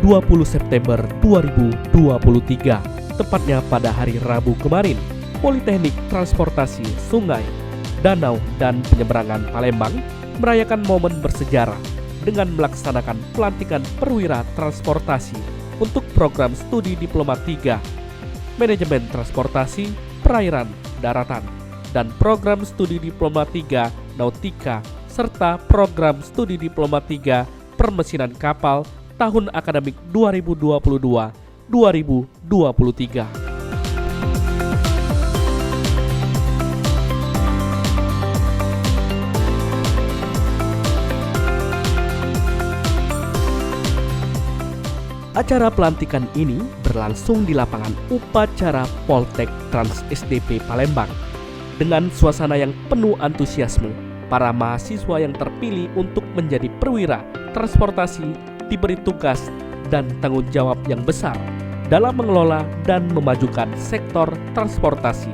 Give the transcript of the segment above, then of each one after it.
20 September 2023, tepatnya pada hari Rabu kemarin, Politeknik Transportasi Sungai, Danau, dan Penyeberangan Palembang merayakan momen bersejarah dengan melaksanakan pelantikan perwira transportasi untuk program studi Diploma 3, Manajemen Transportasi, Perairan, Daratan, dan program studi Diploma 3, Nautika, serta program studi Diploma 3, Permesinan Kapal tahun akademik 2022-2023. Acara pelantikan ini berlangsung di lapangan upacara Poltek Trans SDP Palembang. Dengan suasana yang penuh antusiasme, para mahasiswa yang terpilih untuk menjadi perwira transportasi diberi tugas dan tanggung jawab yang besar dalam mengelola dan memajukan sektor transportasi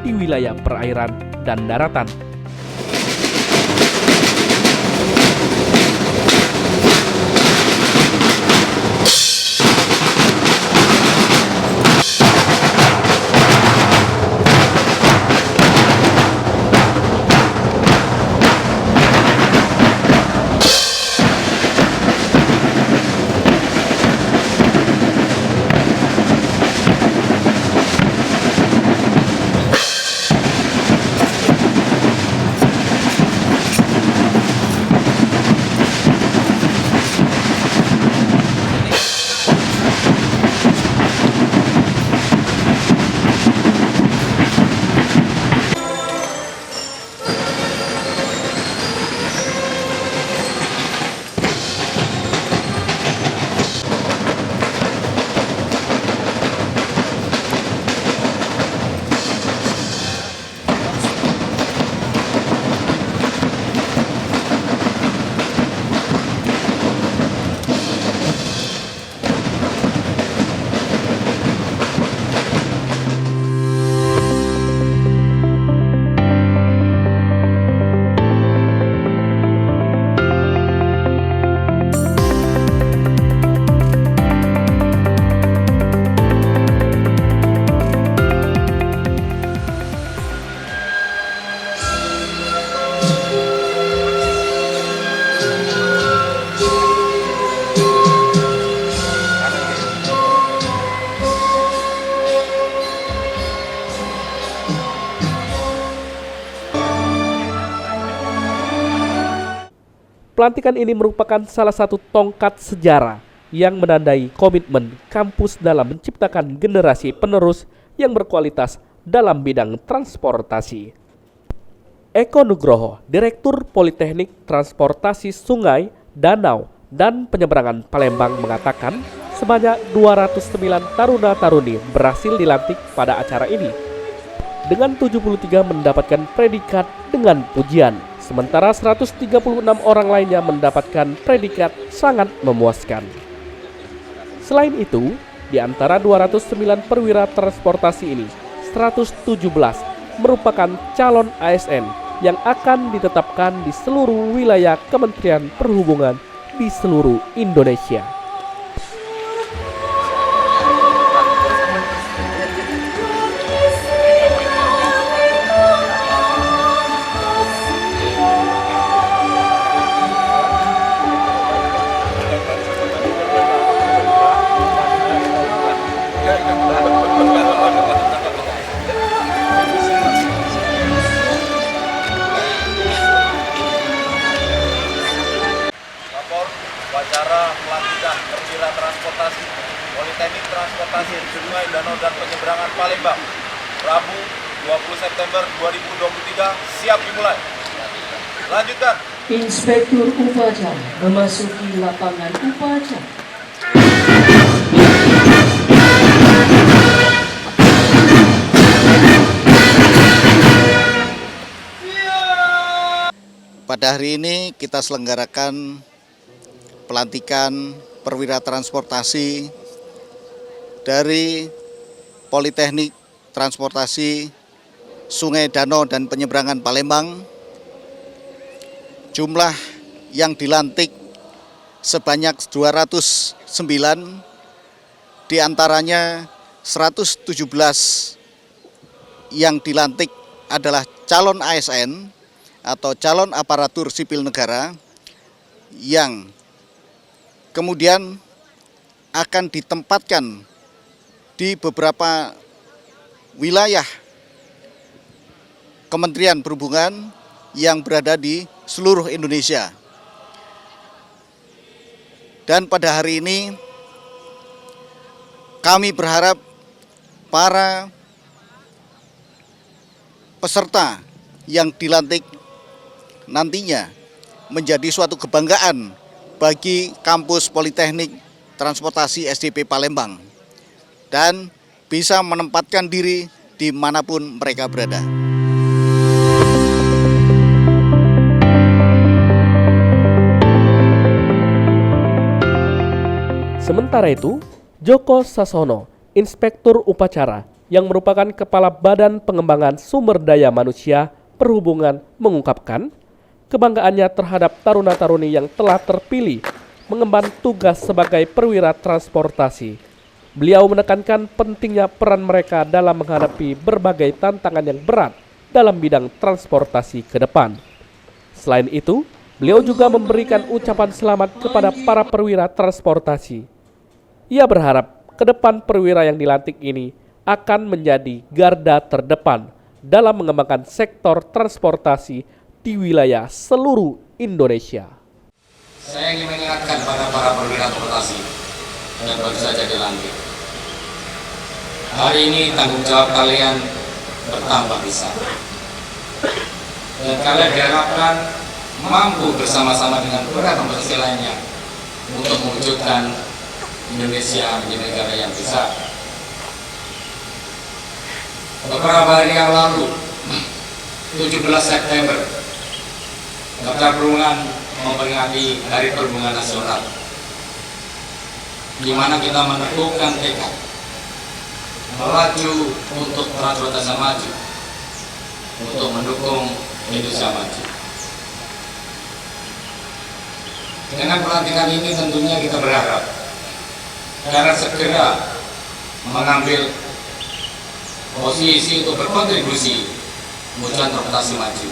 di wilayah perairan dan daratan. Pelantikan ini merupakan salah satu tongkat sejarah yang menandai komitmen kampus dalam menciptakan generasi penerus yang berkualitas dalam bidang transportasi. Eko Nugroho, Direktur Politeknik Transportasi Sungai, Danau, dan Penyeberangan Palembang mengatakan sebanyak 209 taruna-taruni berhasil dilantik pada acara ini. Dengan 73 mendapatkan predikat dengan pujian, sementara 136 orang lainnya mendapatkan predikat sangat memuaskan. Selain itu, di antara 209 perwira transportasi ini, 117 merupakan calon ASN yang akan ditetapkan di seluruh wilayah Kementerian Perhubungan di seluruh Indonesia. Upacara pelantikan perwira transportasi Politeknik Transportasi Sungai, Danau, dan Penyeberangan Palembang Rabu 20 September 2023 siap dimulai. Lanjutkan. Inspektur Upacara memasuki lapangan upacara. Pada hari ini kita selenggarakan pelantikan perwira transportasi dari Politeknik Transportasi Sungai, Danau, dan Penyeberangan Palembang. Jumlah yang dilantik sebanyak 209, diantaranya 117 yang dilantik adalah calon ASN atau calon aparatur sipil negara yang kemudian akan ditempatkan di beberapa wilayah Kementerian Perhubungan yang berada di seluruh Indonesia. Dan pada hari ini kami berharap para peserta yang dilantik nantinya menjadi suatu kebanggaan bagi kampus Politeknik Transportasi SDP Palembang dan bisa menempatkan diri dimanapun mereka berada. Sementara itu, Joko Sasono, Inspektur Upacara yang merupakan Kepala Badan Pengembangan Sumber Daya Manusia Perhubungan mengungkapkan kebanggaannya terhadap taruna-taruni yang telah terpilih mengemban tugas sebagai perwira transportasi. Beliau menekankan pentingnya peran mereka dalam menghadapi berbagai tantangan yang berat dalam bidang transportasi ke depan. Selain itu, beliau juga memberikan ucapan selamat kepada para perwira transportasi. Ia berharap ke depan perwira yang dilantik ini akan menjadi garda terdepan dalam mengembangkan sektor transportasi di wilayah seluruh Indonesia. Saya ingin mengingatkan pada para perwira transportasi yang baru saja dilantik. Hari ini tanggung jawab kalian bertambah besar. Dan kalian diharapkan mampu bersama-sama dengan perwira transportasi lainnya untuk mewujudkan Indonesia menjadi negara yang besar. Beberapa hari yang lalu, 17 September, Kementerian Perhubungan memperingati Hari Perhubungan Nasional, di mana kita meneguhkan tekad melaju untuk transportasi maju, untuk mendukung Indonesia maju. Dengan pelantikan ini tentunya kita berharap karena segera mengambil posisi untuk berkontribusi mewujudkan transportasi maju.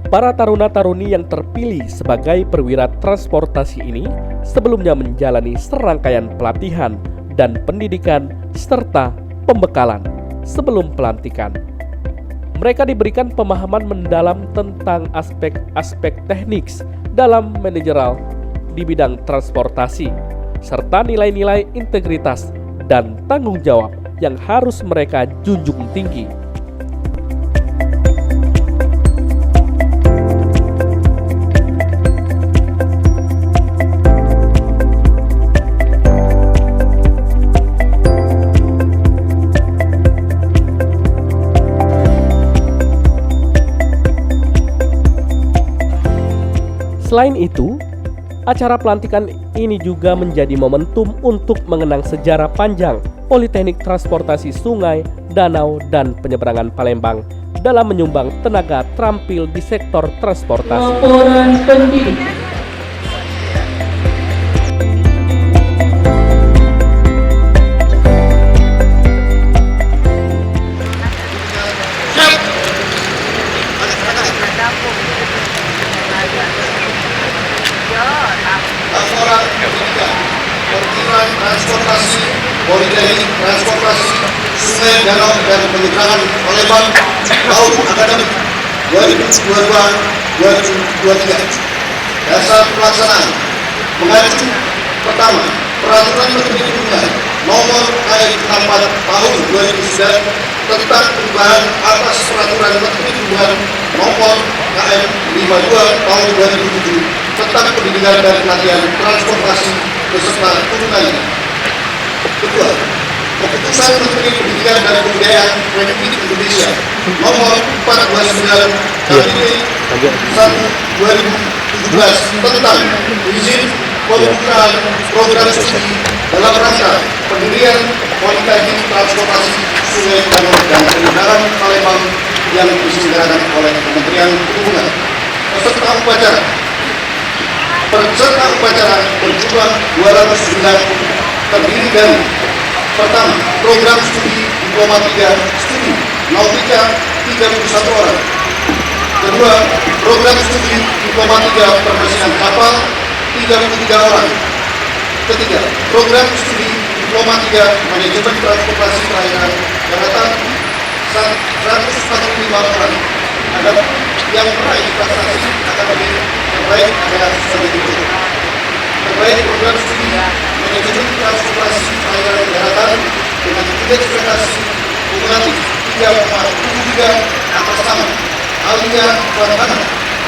Para taruna-taruni yang terpilih sebagai perwira transportasi ini sebelumnya menjalani serangkaian pelatihan dan pendidikan serta pembekalan sebelum pelantikan. Mereka diberikan pemahaman mendalam tentang aspek-aspek teknis dalam manajerial di bidang transportasi, serta nilai-nilai integritas dan tanggung jawab yang harus mereka junjung tinggi. Selain itu, acara pelantikan ini juga menjadi momentum untuk mengenang sejarah panjang Politeknik Transportasi Sungai, Danau, dan Penyeberangan Palembang dalam menyumbang tenaga terampil di sektor transportasi. Laporan pendidikan. pendidikan, perkiraan transportasi, politeknik transportasi, sungai, danau, dan penyeberangan Palembang tahun akademik 2022-2023. Dasar pelaksanaan mengacu pertama, Peraturan Menteri Perhubungan Nomor KM64 Tahun 2009 tentang perubahan atas Peraturan Menteri Perhubungan Nomor KM52 Tahun 2007 tentang pendidikan dan pelatihan transportasi beserta turunannya. Kedua, Keputusan Menteri Pendidikan dan Kebudayaan Republik Indonesia Nomor 429 KPP 1/2017 tentang izin pembukaan program studi dalam rangka pendirian Politeknik Transportasi Sungai, Danau, dan Penyeberangan Palembang yang diselenggarakan oleh Kementerian Perhubungan. Peserta upacara berjumlah 209 terdiri dari: pertama, program studi Diploma 3 Studi Nautika 31 orang. Kedua, program studi Diploma 3 Permesinan Kapal 33 orang. Ketiga, program studi Diploma 3 Manajemen Transportasi Perairan Daratan 145 orang. Ada yang meraih prestasi akademik terbaik adalah sebagai berikut. Terbaik program studi Manajemen Transportasi Perairan Daratan dengan indeks prestasi kumulatif 3,73 atas nama Alia Farhana,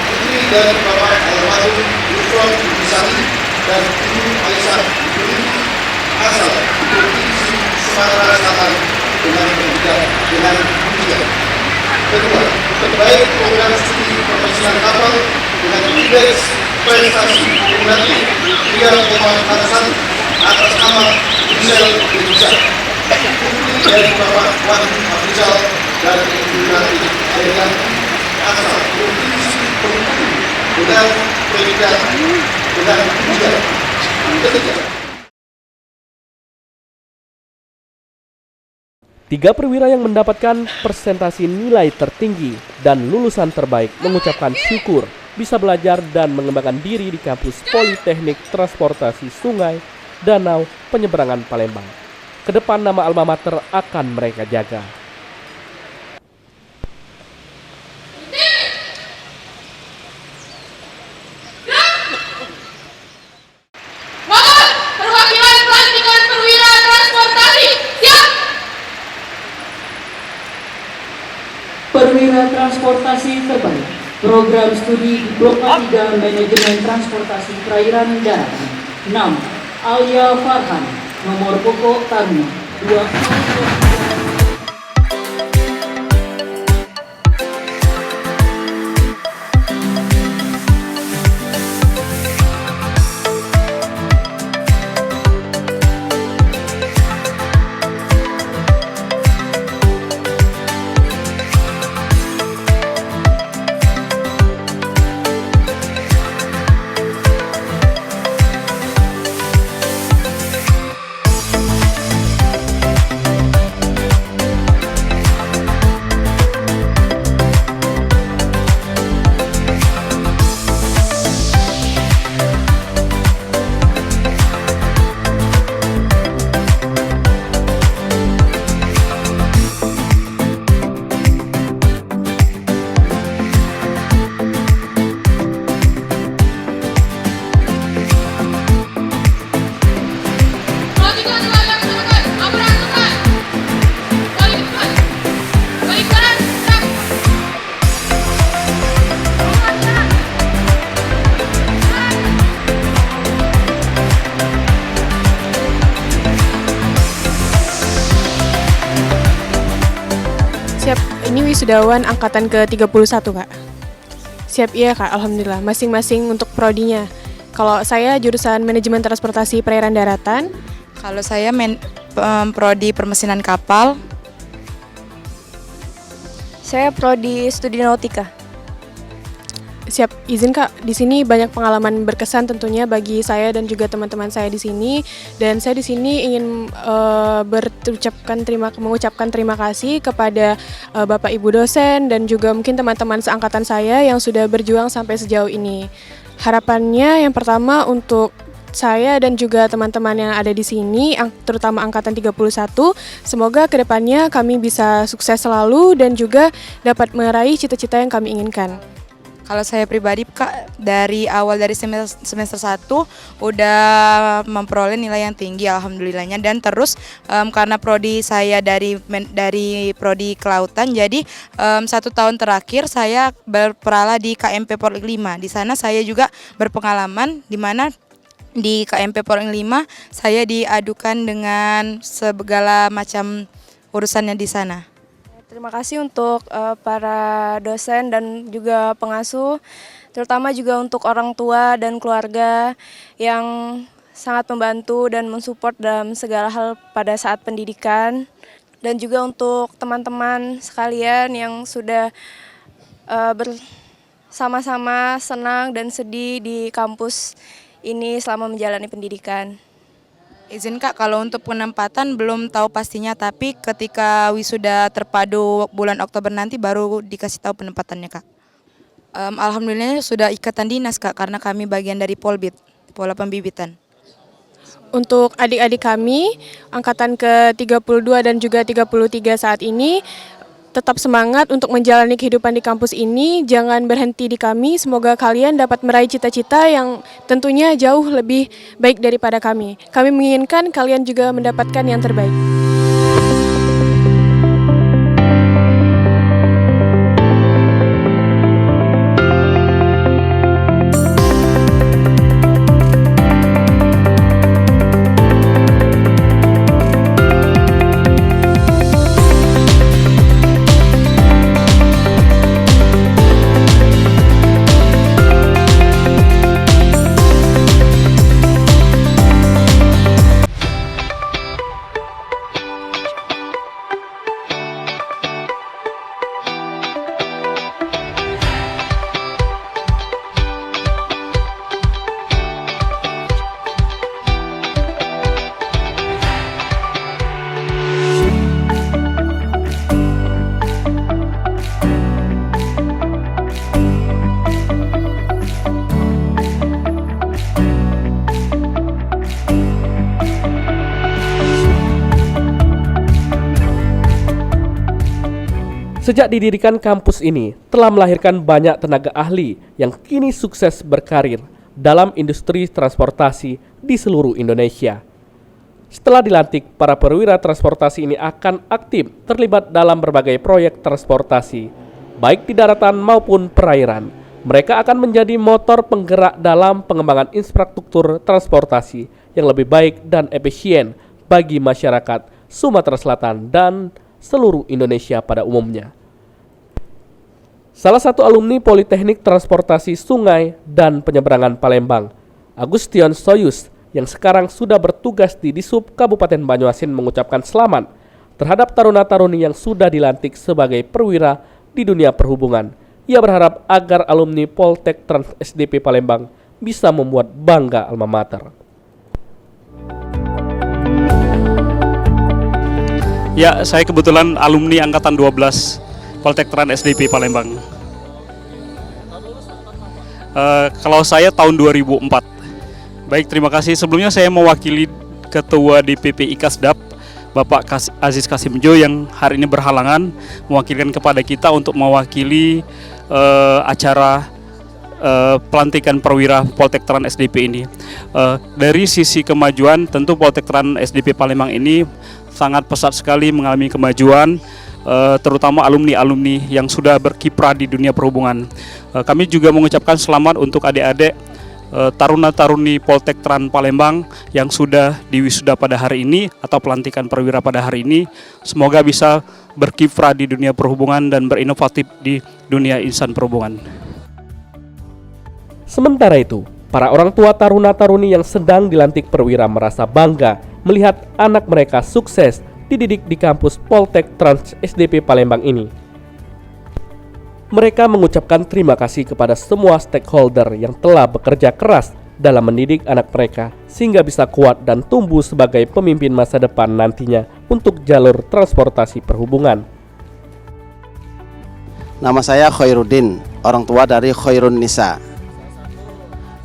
putri dari Bapak almarhum Yusron Bisari dan Ibu Aisyah Binti, asal Provinsi Sumatera Selatan dengan pendidikan dengan pendidikan. Kedua, terbaik program studi permesinan kapal dengan indeks prestasi kumulatif 3,41 atas nama Rizal Rizal, putri dari Bapak Wahyu Afrizal dan Ibu Rati dengan asal Provinsi Bengkulu dengan pendidikan dengan pendidikan. Ketiga, 3 perwira yang mendapatkan presentasi nilai tertinggi dan lulusan terbaik mengucapkan syukur bisa belajar dan mengembangkan diri di kampus Politeknik Transportasi Sungai, Danau, Penyeberangan Palembang. Kedepan nama alma mater akan mereka jaga. Mohon perwakilan pelantikan perwira transportasi. Siap. Perwira transportasi terbaik, program studi Diploma 3 Manajemen Transportasi Perairan Daratan. 6. Alia Farhan, nomor pokok Taruna 2. Siap, ini wisudawan angkatan ke-31 Kak. Siap, iya Kak, Alhamdulillah, masing-masing untuk prodinya. Kalau saya jurusan Manajemen Transportasi Perairan Daratan. Kalau saya prodi Permesinan Kapal. Saya prodi Studi Nautika. Siap, izin Kak, di sini banyak pengalaman berkesan tentunya bagi saya dan juga teman-teman saya di sini. Dan saya di sini ingin mengucapkan terima kasih kepada Bapak Ibu dosen dan juga mungkin teman-teman seangkatan saya yang sudah berjuang sampai sejauh ini. Harapannya yang pertama untuk saya dan juga teman-teman yang ada di sini, terutama angkatan 31, semoga kedepannya kami bisa sukses selalu dan juga dapat meraih cita-cita yang kami inginkan. Kalau saya pribadi Kak, dari awal dari semester 1 udah memperoleh nilai yang tinggi alhamdulillahnya, dan terus karena prodi saya dari prodi kelautan, jadi 1 tahun terakhir saya berperalah di KMP Poltek 5. Di sana saya juga berpengalaman, di mana di KMP Poltek 5 saya diadukan dengan segala macam urusannya di sana. Terima kasih untuk para dosen dan juga pengasuh, terutama juga untuk orang tua dan keluarga yang sangat membantu dan mensupport dalam segala hal pada saat pendidikan. Dan juga untuk teman-teman sekalian yang sudah bersama-sama senang dan sedih di kampus ini selama menjalani pendidikan. Izin Kak, kalau untuk penempatan belum tahu pastinya, tapi ketika wisuda terpadu bulan Oktober nanti baru dikasih tahu penempatannya Kak. Alhamdulillah sudah ikatan dinas Kak, karena kami bagian dari Polbit, Pola Pembibitan. Untuk adik-adik kami, angkatan ke-32 dan juga 33 saat ini, tetap semangat untuk menjalani kehidupan di kampus ini, jangan berhenti di kami. Semoga kalian dapat meraih cita-cita yang tentunya jauh lebih baik daripada kami. Kami menginginkan kalian juga mendapatkan yang terbaik. Sejak didirikan kampus ini telah melahirkan banyak tenaga ahli yang kini sukses berkarir dalam industri transportasi di seluruh Indonesia. Setelah dilantik, para perwira transportasi ini akan aktif terlibat dalam berbagai proyek transportasi, baik di daratan maupun perairan. Mereka akan menjadi motor penggerak dalam pengembangan infrastruktur transportasi yang lebih baik dan efisien bagi masyarakat Sumatera Selatan dan seluruh Indonesia pada umumnya. Salah satu alumni Politeknik Transportasi Sungai dan Penyeberangan Palembang, Agustion Soyus, yang sekarang sudah bertugas di Disub Kabupaten Banyuasin, mengucapkan selamat terhadap taruna-taruni yang sudah dilantik sebagai perwira di dunia perhubungan. Ia berharap agar alumni Poltek Trans SDP Palembang bisa membuat bangga alma mater. Ya, saya kebetulan alumni angkatan 12 Poltek Trans SDP Palembang. Kalau saya tahun 2004. Baik, terima kasih. Sebelumnya saya mewakili Ketua DPP IKASDAP, Bapak Aziz Kasimjo, yang hari ini berhalangan mewakilkan kepada kita untuk mewakili acara pelantikan perwira Poltek Trans SDP ini. Dari sisi kemajuan, tentu Poltek Trans SDP Palembang ini sangat pesat sekali mengalami kemajuan, terutama alumni-alumni yang sudah berkiprah di dunia perhubungan. Kami juga mengucapkan selamat untuk adik-adik taruna-taruni Poltek Trans Palembang yang sudah diwisuda pada hari ini atau pelantikan perwira pada hari ini. Semoga bisa berkiprah di dunia perhubungan dan berinovatif di dunia insan perhubungan. Sementara itu, para orang tua taruna-taruni yang sedang dilantik perwira merasa bangga melihat anak mereka sukses dididik di kampus Poltek Trans SDP Palembang ini. Mereka mengucapkan terima kasih kepada semua stakeholder yang telah bekerja keras dalam mendidik anak mereka sehingga bisa kuat dan tumbuh sebagai pemimpin masa depan nantinya untuk jalur transportasi perhubungan. Nama saya Khairuddin, orang tua dari Khairun Nisa,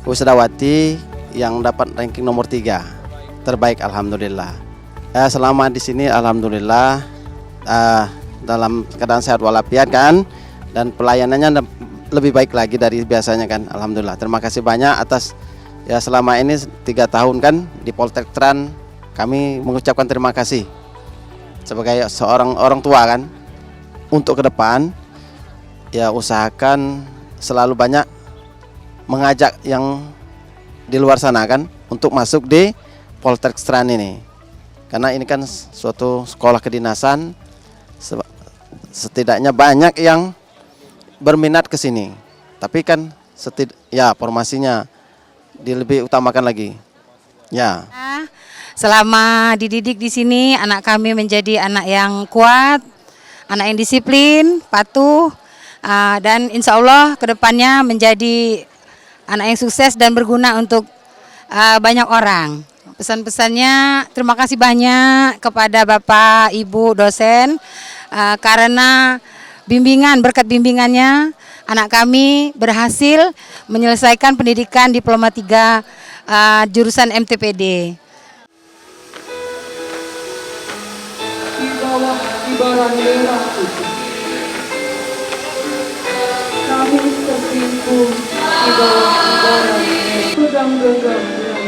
wisudawati yang dapat ranking nomor 3 terbaik, alhamdulillah. Selama di sini alhamdulillah dalam keadaan sehat walafiat kan, dan pelayanannya lebih baik lagi dari biasanya kan, alhamdulillah. Terima kasih banyak atas ya selama ini 3 tahun kan di Poltek Tran, kami mengucapkan terima kasih sebagai seorang orang tua kan. Untuk ke depan ya usahakan selalu banyak mengajak yang di luar sana kan untuk masuk di Poltek Tran ini, karena ini kan suatu sekolah kedinasan, setidaknya banyak yang berminat ke sini, tapi kan ya formasinya lebih utamakan lagi ya. Selama dididik di sini, anak kami menjadi anak yang kuat, anak yang disiplin, patuh, dan insya Allah kedepannya menjadi anak yang sukses dan berguna untuk banyak orang. Pesan-pesannya, terima kasih banyak kepada Bapak, Ibu, dosen, karena berkat bimbingannya, anak kami berhasil menyelesaikan pendidikan Diploma 3 jurusan MTPD. Di bawah kibaran merah putih, kami tersimpung di bawah kibaran merah, pegang genggam belang kami.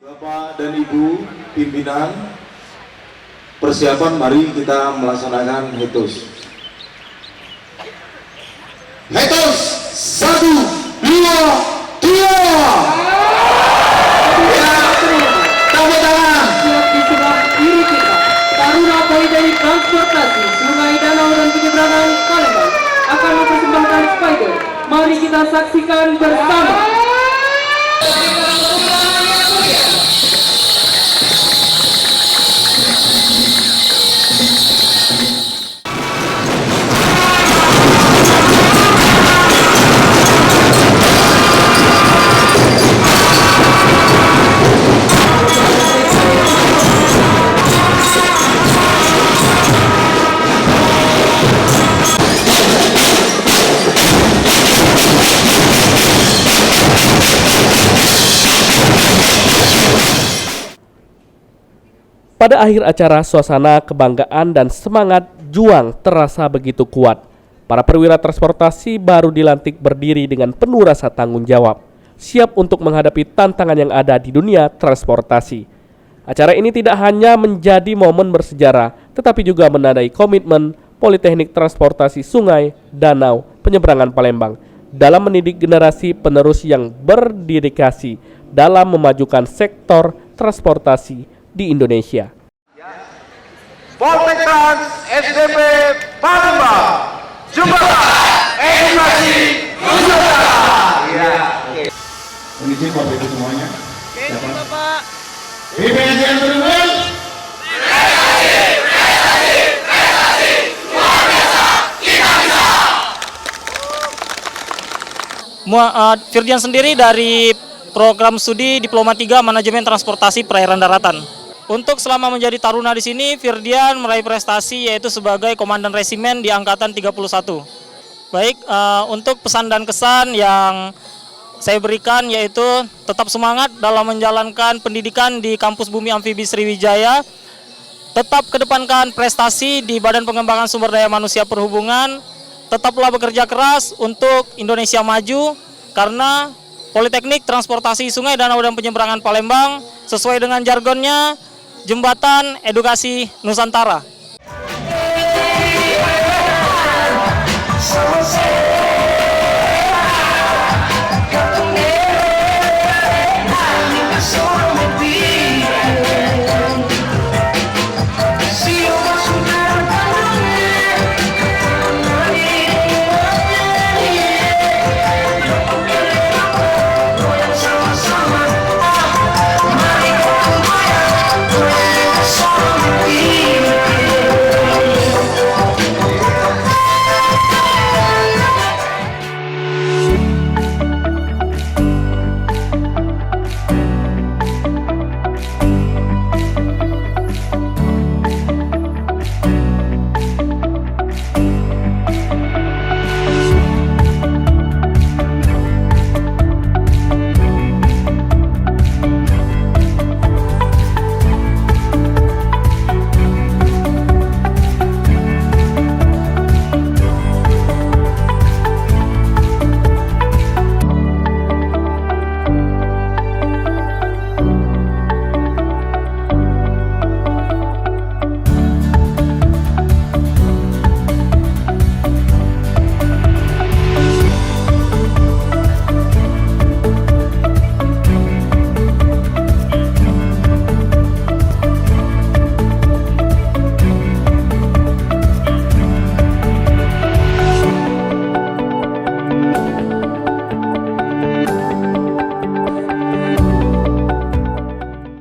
Bapak dan Ibu pimpinan, persiapan, mari kita melaksanakan hitus. Hitus 1, 2, 3. Siap di sebelah kiri kita, Taruna Polytechnik Transportasi Sungai Danau dan Penyeberangan Palembang akan mempersembahkan Spider. Mari kita saksikan bersama. Pada akhir acara, suasana kebanggaan dan semangat juang terasa begitu kuat. Para perwira transportasi baru dilantik berdiri dengan penuh rasa tanggung jawab, siap untuk menghadapi tantangan yang ada di dunia transportasi. Acara ini tidak hanya menjadi momen bersejarah, tetapi juga menandai komitmen Politeknik Transportasi Sungai Danau Penyeberangan Palembang dalam mendidik generasi penerus yang berdedikasi dalam memajukan sektor transportasi di Indonesia. Poltek Trans SDP Palembang, jembatan edukasi Nusantara. Iya. Izin Bapak Ibu semuanya. Siapa? Bapak. BPS yang terima. Firdian sendiri dari program studi Diploma 3 Manajemen Transportasi Perairan Daratan. Untuk selama menjadi taruna di sini, Firdian meraih prestasi yaitu sebagai Komandan Resimen di Angkatan 31. Baik, untuk pesan dan kesan yang saya berikan yaitu tetap semangat dalam menjalankan pendidikan di Kampus Bumi Amfibi Sriwijaya. tetap kedepankan prestasi di Badan Pengembangan Sumber Daya Manusia Perhubungan, tetaplah bekerja keras untuk Indonesia maju, karena Politeknik Transportasi Sungai Danau dan Penyeberangan Palembang sesuai dengan jargonnya Jembatan Edukasi Nusantara.